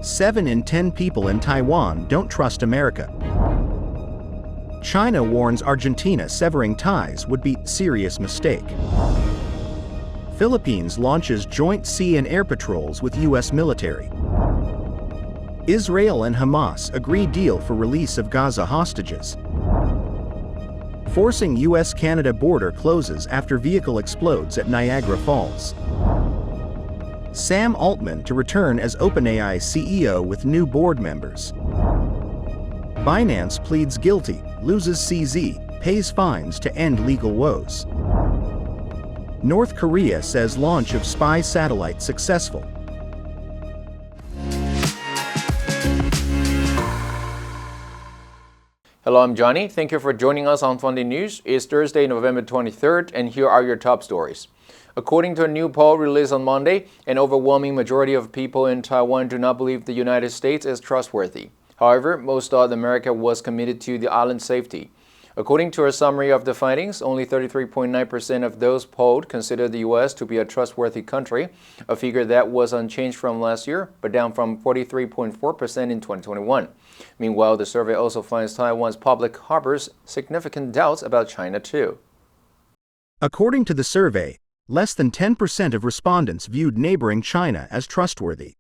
7 in 10 people in Taiwan don't trust America. China warns Argentina severing ties would be serious mistake. Philippines launches joint sea and air patrols with U.S. military. Israel and Hamas agree deal for release of Gaza hostages. Forcing U.S.-Canada border closes after vehicle explodes at Niagara Falls. Sam Altman to return as OpenAI CEO with new board members. Binance pleads guilty, loses CZ, pays fines to end legal woes. North Korea says launch of spy satellite successful. Hello, I'm Johnny. Thank you for joining us on Funday News. It's Thursday, November 23rd, and here are your top stories. According to a new poll released on Monday, an overwhelming majority of people in Taiwan do not believe the United States is trustworthy. However, most thought America was committed to the island's safety. According to a summary of the findings, only 33.9% of those polled consider the U.S. to be a trustworthy country, a figure that was unchanged from last year, but down from 43.4% in 2021. Meanwhile, the survey also finds Taiwan's public harbors significant doubts about China too. According to the survey, less than 10% of respondents viewed neighboring China as trustworthy.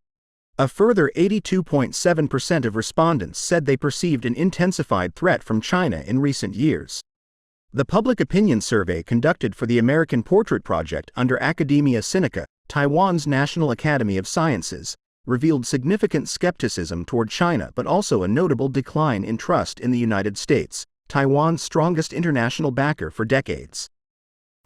A further 82.7% of respondents said they perceived an intensified threat from China in recent years. The public opinion survey conducted for the American Portrait Project under Academia Sinica, Taiwan's National Academy of Sciences, revealed significant skepticism toward China but also a notable decline in trust in the United States, Taiwan's strongest international backer for decades.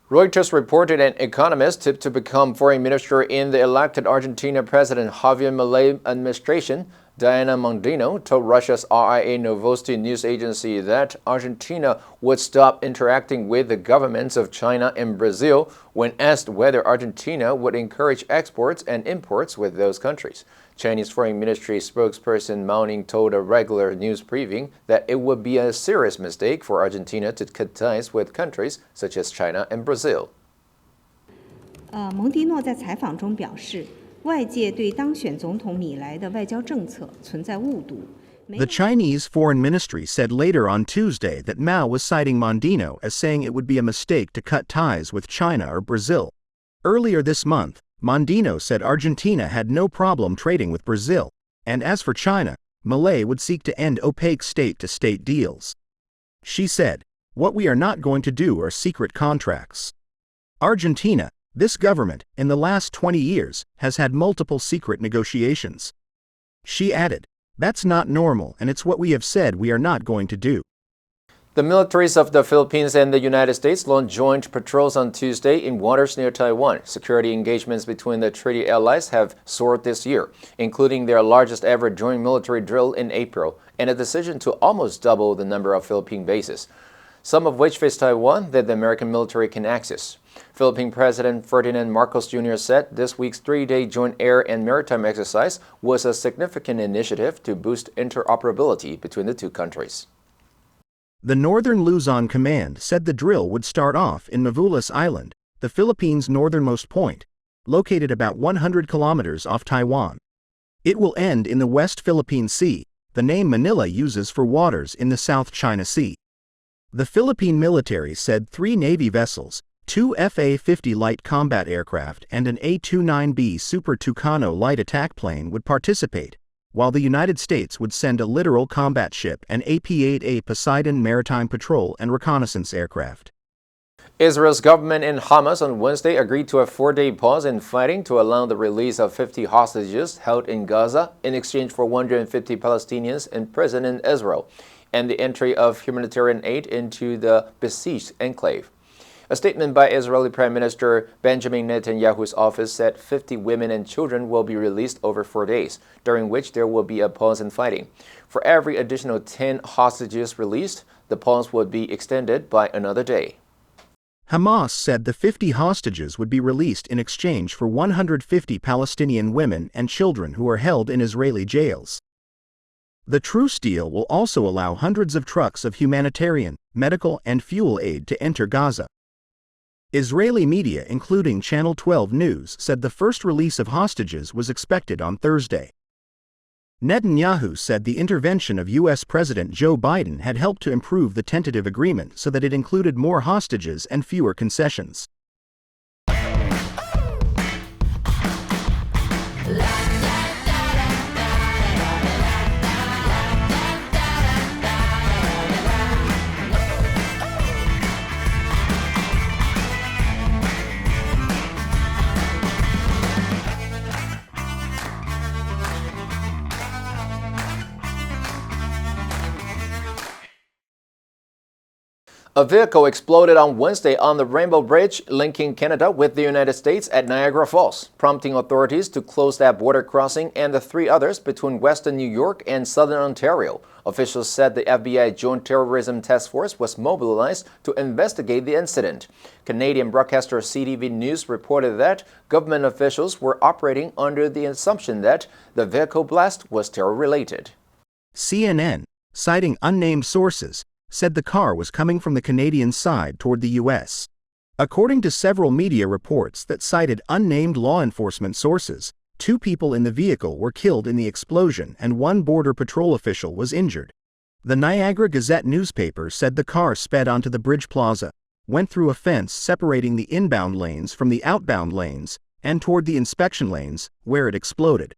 Reuters reported an economist tipped to become foreign minister in the elected Argentina President Javier Milei administration, Diana Mondino, told Russia's RIA Novosti news agency that Argentina would stop interacting with the governments of China and Brazil when asked whether Argentina would encourage exports and imports with those countries. Chinese Foreign Ministry spokesperson Mao Ning told a regular news briefing that it would be a serious mistake for Argentina to cut ties with countries such as China and Brazil. 蒙迪诺在采访中表示，外界对当选总统米莱的外交政策存在误读。 The Chinese Foreign Ministry said later on Tuesday that Mao was citing Mondino as saying it would be a mistake to cut ties with China or Brazil. Earlier this month, Mondino said Argentina had no problem trading with Brazil, and as for China, Milei would seek to end opaque state-to-state deals. She said, "What we are not going to do are secret contracts." Argentina, this government, in the last 20 years, has had multiple secret negotiations. She added, "That's not normal, and it's what we have said we are not going to do." The militaries of the Philippines and the United States launched joint patrols on Tuesday in waters near Taiwan. Security engagements between the treaty allies have soared this year, including their largest ever joint military drill in April, and a decision to almost double the number of Philippine bases, some of which face Taiwan that the American military can access. Philippine President Ferdinand Marcos Jr. said this week's three-day joint air and maritime exercise was a significant initiative to boost interoperability between the two countries. The Northern Luzon Command said the drill would start off in Mavulas Island, the Philippines' northernmost point, located about 100 kilometers off Taiwan. It will end in the West Philippine Sea, the name Manila uses for waters in the South China Sea. The Philippine military said 3 Navy vessels, 2 FA-50 light combat aircraft and an A-29B Super Tucano light attack plane would participate, while the United States would send a littoral combat ship and AP-8A Poseidon maritime patrol and reconnaissance aircraft. Israel's government and Hamas on Wednesday agreed to a 4-day pause in fighting to allow the release of 50 hostages held in Gaza in exchange for 150 Palestinians imprisoned in Israel and the entry of humanitarian aid into the besieged enclave. A statement by Israeli Prime Minister Benjamin Netanyahu's office said 50 women and children will be released over 4 days, during which there will be a pause in fighting. For every additional 10 hostages released, the pause would be extended by another day. Hamas said the 50 hostages would be released in exchange for 150 Palestinian women and children who are held in Israeli jails. The truce deal will also allow hundreds of trucks of humanitarian, medical, and fuel aid to enter Gaza. Israeli media, including Channel 12 News, said the first release of hostages was expected on Thursday. Netanyahu said the intervention of U.S. President Joe Biden had helped to improve the tentative agreement so that it included more hostages and fewer concessions. A vehicle exploded on Wednesday on the Rainbow Bridge linking Canada with the United States at Niagara Falls, prompting authorities to close that border crossing and the three others between western New York and southern Ontario. Officials said the FBI Joint Terrorism Task Force was mobilized to investigate the incident. Canadian broadcaster CTV News reported that government officials were operating under the assumption that the vehicle blast was terror-related. CNN, citing unnamed sources, said the car was coming from the Canadian side toward the U.S. According to several media reports that cited unnamed law enforcement sources, 2 people in the vehicle were killed in the explosion and 1 Border Patrol official was injured. The Niagara Gazette newspaper said the car sped onto the bridge plaza, went through a fence separating the inbound lanes from the outbound lanes, and toward the inspection lanes, where it exploded.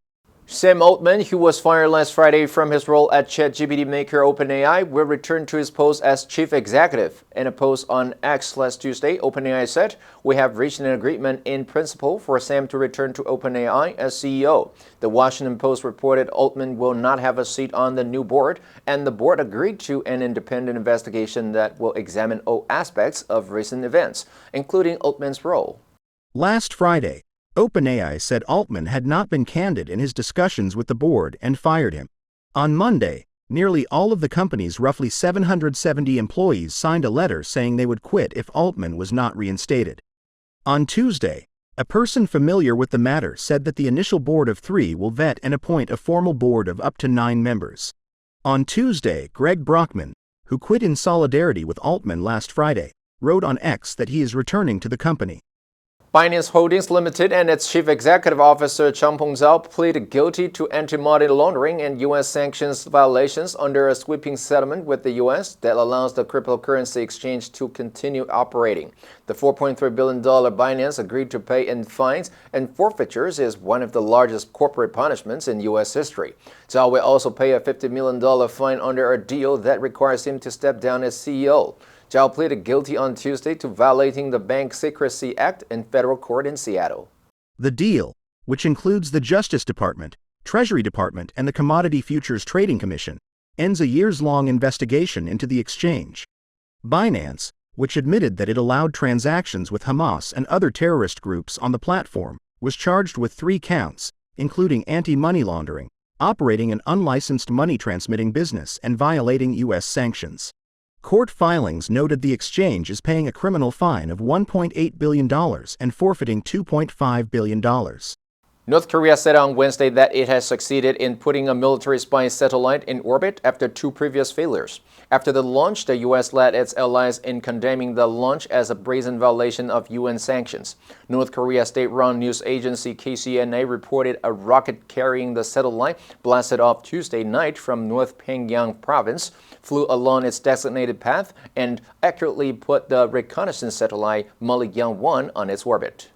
Sam Altman, who was fired last Friday from his role at ChatGPT maker OpenAI, will return to his post as chief executive. In a post on X last Tuesday, OpenAI said, "We have reached an agreement in principle for Sam to return to OpenAI as CEO." The Washington Post reported Altman will not have a seat on the new board, and the board agreed to an independent investigation that will examine all aspects of recent events, including Altman's role. Last Friday, OpenAI said Altman had not been candid in his discussions with the board and fired him. On Monday, nearly all of the company's roughly 770 employees signed a letter saying they would quit if Altman was not reinstated. On Tuesday, a person familiar with the matter said that the initial board of 3 will vet and appoint a formal board of up to 9 members. On Tuesday, Greg Brockman, who quit in solidarity with Altman last Friday, wrote on X that he is returning to the company. Binance Holdings Limited and its chief executive officer Changpeng pleaded guilty to anti-money laundering and U.S. sanctions violations under a sweeping settlement with the U.S. that allows the cryptocurrency exchange to continue operating. The $4.3 billion Binance agreed to pay in fines and forfeitures is one of the largest corporate punishments in U.S. history. Zhao will also pay a $50 million fine under a deal that requires him to step down as CEO. Zhao pleaded guilty on Tuesday to violating the Bank Secrecy Act in federal court in Seattle. The deal, which includes the Justice Department, Treasury Department, and the Commodity Futures Trading Commission, ends a years-long investigation into the exchange. Binance, which admitted that it allowed transactions with Hamas and other terrorist groups on the platform, was charged with 3 counts, including anti-money laundering, operating an unlicensed money-transmitting business, and violating U.S. sanctions. Court filings noted the exchange is paying a criminal fine of $1.8 billion and forfeiting $2.5 billion. North Korea said on Wednesday that it has succeeded in putting a military spy satellite in orbit after 2 previous failures. After the launch, the U.S. led its allies in condemning the launch as a brazen violation of UN sanctions. North Korea's state-run news agency KCNA reported a rocket carrying the satellite blasted off Tuesday night from North Pyongyang province, flew along its designated path, and accurately put the reconnaissance satellite Mulligan-1 on its orbit.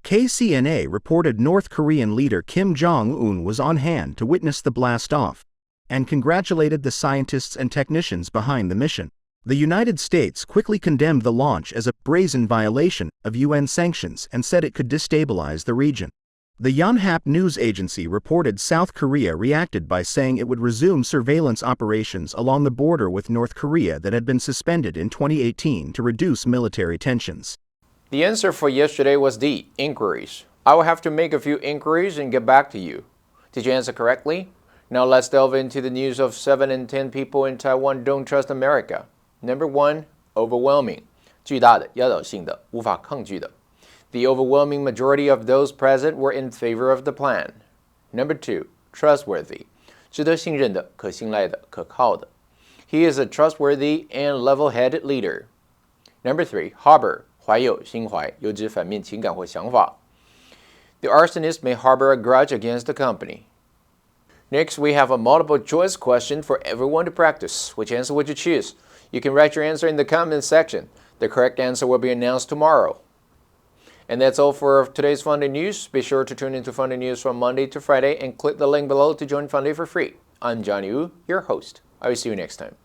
KCNA reported North Korean leader Kim Jong-un was on hand to witness the blast-off, and congratulated the scientists and technicians behind the mission. The United States quickly condemned the launch as a brazen violation of UN sanctions and said it could destabilize the region. The Yonhap news agency reported South Korea reacted by saying it would resume surveillance operations along the border with North Korea that had been suspended in 2018 to reduce military tensions. The answer for yesterday was D, inquiries. I will have to make a few inquiries and get back to you. Did you answer correctly? Now let's delve into the news of 7 in 10 people in Taiwan don't trust America. Number 1, overwhelming. 巨大的、压倒性的、无法抗拒的。The overwhelming majority of those present were in favor of the plan. Number 2, trustworthy. 值得信任的、可信赖的、可靠的。He is a trustworthy and level-headed leader. Number 3, harbor. 怀有、心怀，有指反面情感或想法。The arsonist may harbor a grudge against the company. Next, we have a multiple choice question for everyone to practice. Which answer would you choose? You can write your answer in the comments section. The correct answer will be announced tomorrow. And that's all for today's Funday News. Be sure to tune into Funday News from Monday to Friday and click the link below to join Funday for free. I'm Johnny Wu, your host. I will see you next time.